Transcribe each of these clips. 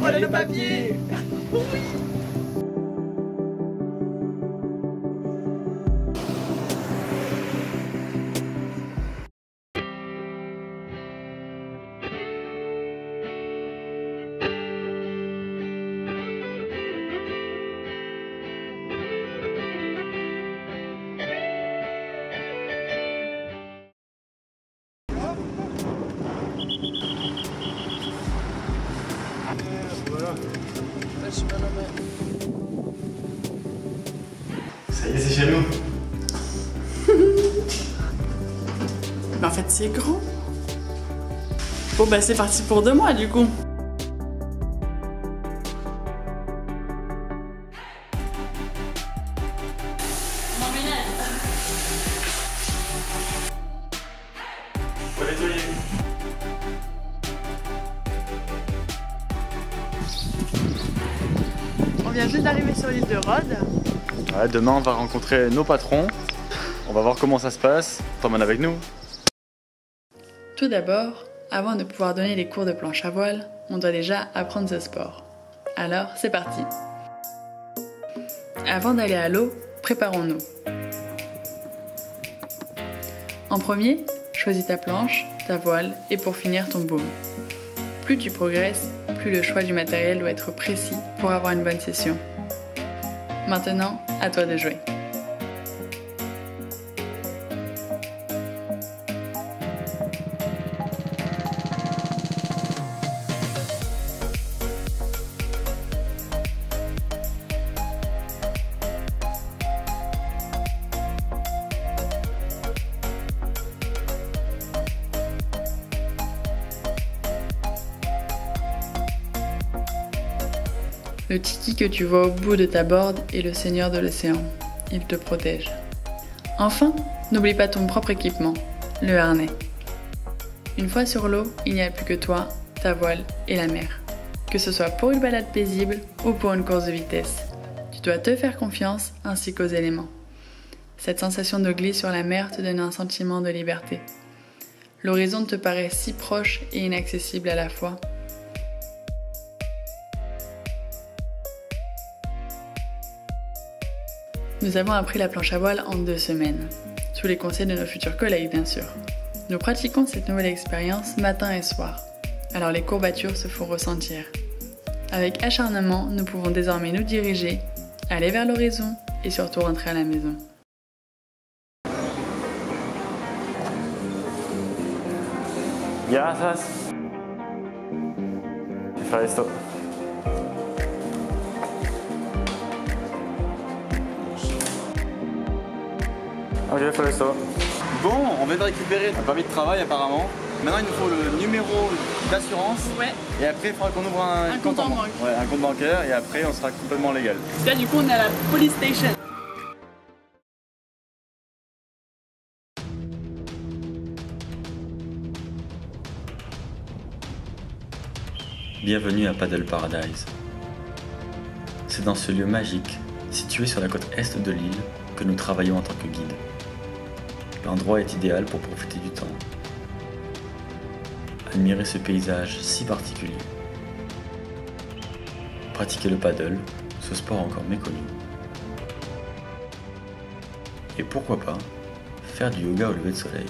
ouvre le papier. Voilà. Je suis pas nommé. Ça y est, c'est chez nous. Mais en fait, c'est grand. Bon, bah, c'est parti pour 2 mois du coup. Faut nettoyer. On vient juste d'arriver sur l'île de Rhodes. Ouais, demain, on va rencontrer nos patrons. On va voir comment ça se passe. T'emmènes avec nous. Tout d'abord, avant de pouvoir donner les cours de planche à voile, on doit déjà apprendre ce sport. Alors, c'est parti. Avant d'aller à l'eau, préparons-nous. En premier, choisis ta planche, ta voile et pour finir ton baume. Plus tu progresses, plus le choix du matériel doit être précis pour avoir une bonne session. Maintenant, à toi de jouer. Le tiki que tu vois au bout de ta board est le seigneur de l'océan. Il te protège. Enfin, n'oublie pas ton propre équipement, le harnais. Une fois sur l'eau, il n'y a plus que toi, ta voile et la mer. Que ce soit pour une balade paisible ou pour une course de vitesse. Tu dois te faire confiance ainsi qu'aux éléments. Cette sensation de glisse sur la mer te donne un sentiment de liberté. L'horizon te paraît si proche et inaccessible à la fois. Nous avons appris la planche à voile en 2 semaines, sous les conseils de nos futurs collègues bien sûr. Nous pratiquons cette nouvelle expérience matin et soir, alors les courbatures se font ressentir. Avec acharnement, nous pouvons désormais nous diriger, aller vers l'horizon et surtout rentrer à la maison. Gracias. Je vais faire esto. Ok, fais ça. Bon, on vient de récupérer un permis de travail apparemment. Maintenant, il nous faut le numéro d'assurance. Ouais. Et après, il faudra qu'on ouvre un compte en banque. Ouais, un compte bancaire et après, on sera complètement légal. Là du coup on est à la police station. Bienvenue à Paddle Paradise. C'est dans ce lieu magique, situé sur la côte est de l'île, que nous travaillons en tant que guide. L'endroit est idéal pour profiter du temps. Admirer ce paysage si particulier. Pratiquer le paddle, ce sport encore méconnu. Et pourquoi pas, faire du yoga au lever de soleil.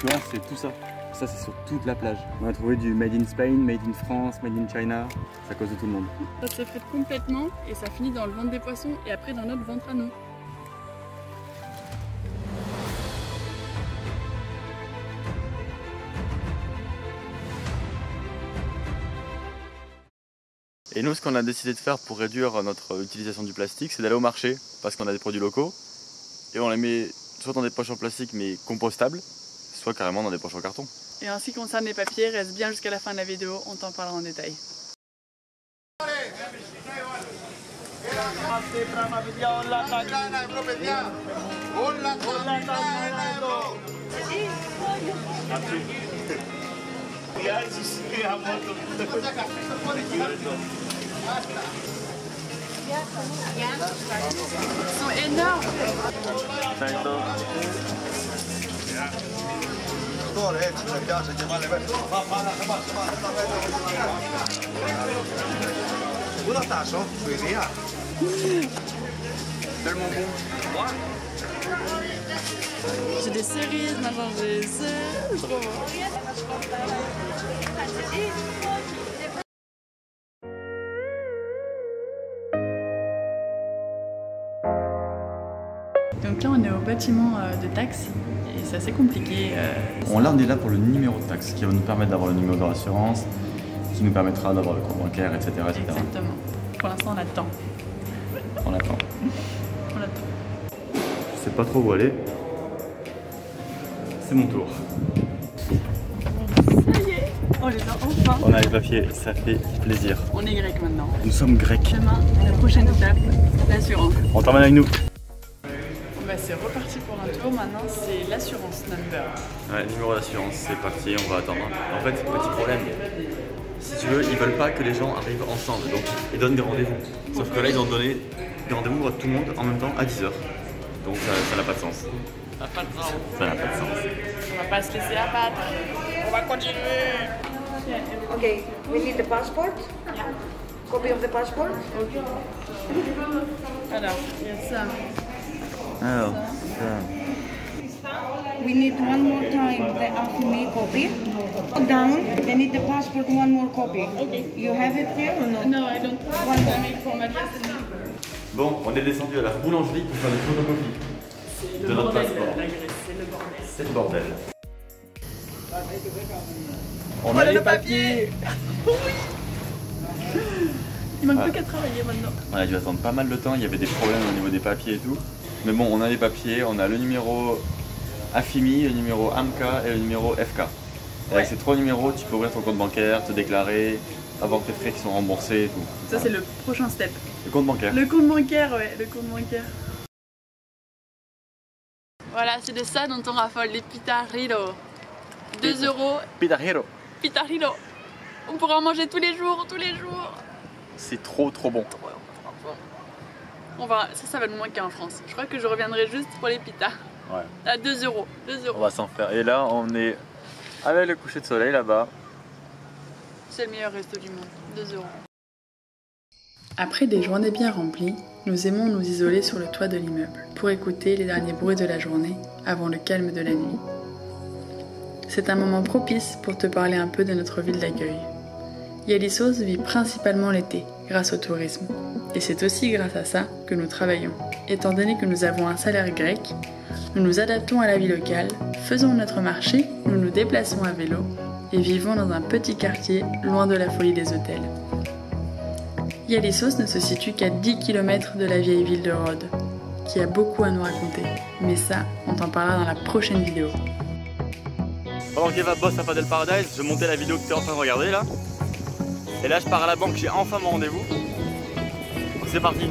Là, c'est tout ça. Ça, c'est sur toute la plage. On a trouvé du Made in Spain, Made in France, Made in China. C'est à cause de tout le monde. Ça se frite complètement et ça finit dans le ventre des poissons et après dans notre ventre à nous. Et nous, ce qu'on a décidé de faire pour réduire notre utilisation du plastique, c'est d'aller au marché, parce qu'on a des produits locaux, et on les met soit dans des poches en plastique mais compostables, soit carrément dans des poches en carton. Et en ce qui concerne les papiers, reste bien jusqu'à la fin de la vidéo, on t'en parlera en détail. Ils sont énormes. Tellement bon. J'ai des cerises, maintenant j'ai ça, c'est trop bon. Donc là on est au bâtiment de taxes et c'est assez compliqué. Là on est là pour le numéro de taxe qui va nous permettre d'avoir le numéro de l'assurance, qui nous permettra d'avoir le compte bancaire, etc. Exactement. Pour l'instant on attend. On attend. On attend. Je sais pas trop où aller. C'est mon tour. Ça y est, on les a enfin. On a les papiers, ça fait plaisir. On est grec maintenant. Nous sommes grecs. Demain, la prochaine étape, l'assurance. On t'emmène avec nous. Bah, c'est reparti pour un tour, maintenant c'est l'assurance number. Ouais, numéro d'assurance, c'est parti, on va attendre. En fait, petit problème, si tu veux, ils veulent pas que les gens arrivent ensemble, donc ils donnent des rendez-vous. Sauf que là, ils ont donné des rendez-vous à tout le monde en même temps à 10h. Donc ça n'a pas de sens. Ça n'a pas de sens. Ça n'a pas de sens. On va pas se laisser abattre. On va continuer. Okay, we need the passport. Yeah. Copy of the passport. Ok. Alors, il y a ça. Alors, We need one more time the AFME copy. Down, they need the passport, one more copy. Okay. You have it here or no? No, I don't want to make for my destiny. bon, on est descendu à la boulangerie pour faire des photocopies de notre passeport. La Grèce, c'est le bordel. C'est le bordel. On a les papiers. Il manque plus qu'à travailler maintenant. On a dû attendre pas mal de temps, il y avait des problèmes au niveau des papiers et tout. Mais bon, on a les papiers, on a le numéro AFIMI, le numéro AMCA et le numéro FK. Et avec ces 3 numéros, tu peux ouvrir ton compte bancaire, te déclarer, avoir tes frais qui sont remboursés et tout. Ça, c'est le prochain step. Le compte bancaire. Le compte bancaire, ouais, le compte bancaire. Voilà, c'est de ça dont on raffole, les pitarrillos. 2 €. Pitarrillo. Pitarrillo. On pourra en manger tous les jours, tous les jours. C'est trop bon. On va, ça va nous manquer en France. Je crois que je reviendrai juste pour les pitas. Ouais. À 2 €. 2 On €. va s'en faire. Et là, on est avec le coucher de soleil là-bas. C'est le meilleur resto du monde. 2 €. Après des journées bien remplies, nous aimons nous isoler sur le toit de l'immeuble pour écouter les derniers bruits de la journée avant le calme de la nuit. C'est un moment propice pour te parler un peu de notre ville d'accueil. Yalissos vit principalement l'été grâce au tourisme. Et c'est aussi grâce à ça que nous travaillons. Étant donné que nous avons un salaire grec, nous nous adaptons à la vie locale, faisons notre marché, nous nous déplaçons à vélo et vivons dans un petit quartier loin de la folie des hôtels. Yalissos ne se situe qu'à 10 km de la vieille ville de Rhodes, qui a beaucoup à nous raconter. Mais ça, on t'en parlera dans la prochaine vidéo. Pendant qu'Eva bosse à Padel Paradise, je montais la vidéo que tu es en train de regarder là. Et là je pars à la banque, j'ai enfin mon rendez-vous. Donc c'est parti.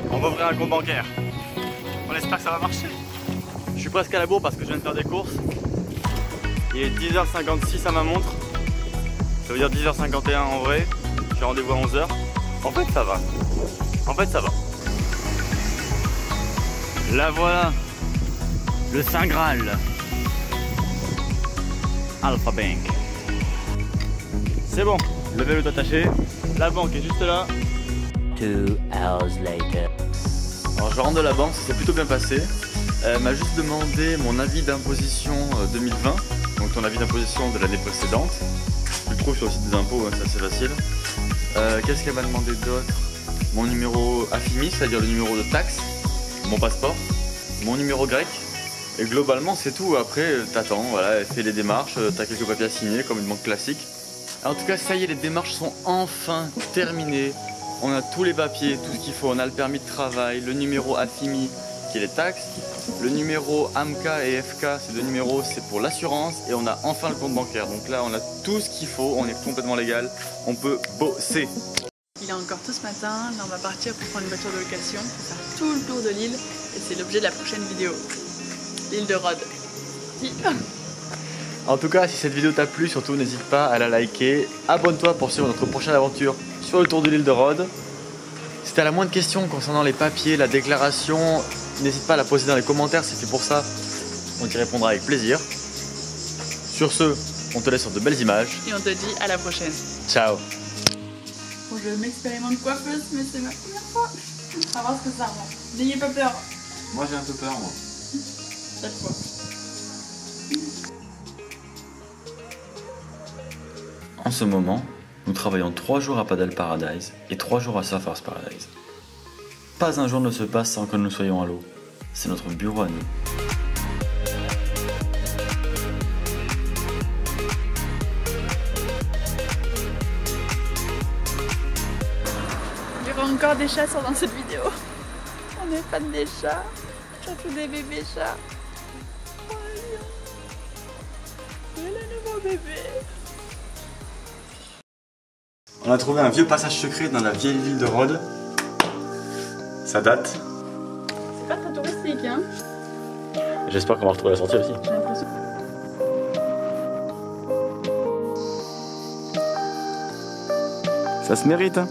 On va ouvrir un compte bancaire. On espère que ça va marcher. Je suis presque à la bourre parce que je viens de faire des courses. Il est 10h56 à ma montre. Ça veut dire 10h51 en vrai. J'ai rendez-vous à 11h. En fait ça va. En fait ça va. Là voilà. Le Saint Graal. Alpha Bank. C'est bon, le vélo est attaché, la banque est juste là. 2 hours later. Alors je rentre de la banque, ça s'est plutôt bien passé. Elle m'a juste demandé mon avis d'imposition 2020, donc ton avis d'imposition de l'année précédente. Tu le trouves sur le site des impôts, hein, c'est assez facile. Qu'est-ce qu'elle m'a demandé d'autre? Mon numéro AFIMI, c'est-à-dire le numéro de taxe, mon passeport, mon numéro grec. Et globalement c'est tout, après t'attends, voilà, elle fait les démarches, t'as quelques papiers à signer comme une banque classique. En tout cas, ça y est, les démarches sont enfin terminées. On a tous les papiers, tout ce qu'il faut. On a le permis de travail, le numéro AFIMI qui est les taxes, le numéro AMCA et FK, ces deux numéros c'est pour l'assurance, et on a enfin le compte bancaire. Donc là on a tout ce qu'il faut, on est complètement légal, on peut bosser. Il est encore tôt ce matin, là on va partir pour prendre une voiture de location pour faire tout le tour de l'île et c'est l'objet de la prochaine vidéo. L'île de Rhodes. En tout cas, si cette vidéo t'a plu, surtout n'hésite pas à la liker, abonne-toi pour suivre notre prochaine aventure sur le tour de l'île de Rhodes. Si t'as la moindre question concernant les papiers, la déclaration, n'hésite pas à la poser dans les commentaires, c'est fait pour ça, on t'y répondra avec plaisir. Sur ce, on te laisse sur de belles images. Et on te dit à la prochaine. Ciao. Bon, je m'expérimente coiffeuse, mais c'est ma première fois. On va voir ce que ça rend. N'ayez pas peur. Moi j'ai un peu peur, moi. Chaque fois. En ce moment, nous travaillons 3 jours à Paddle Paradise et 3 jours à Surfers Paradise. Pas un jour ne se passe sans que nous soyons à l'eau. C'est notre bureau à nous. Il y aura encore des chats dans cette vidéo. On est fan des chats, surtout des bébés chats. Oh, il y a le nouveau bébé. On a trouvé un vieux passage secret dans la vieille ville de Rhodes. Ça date. C'est pas très touristique, hein? J'espère qu'on va retrouver la sortie aussi. J'ai l'impression. Ça se mérite, hein.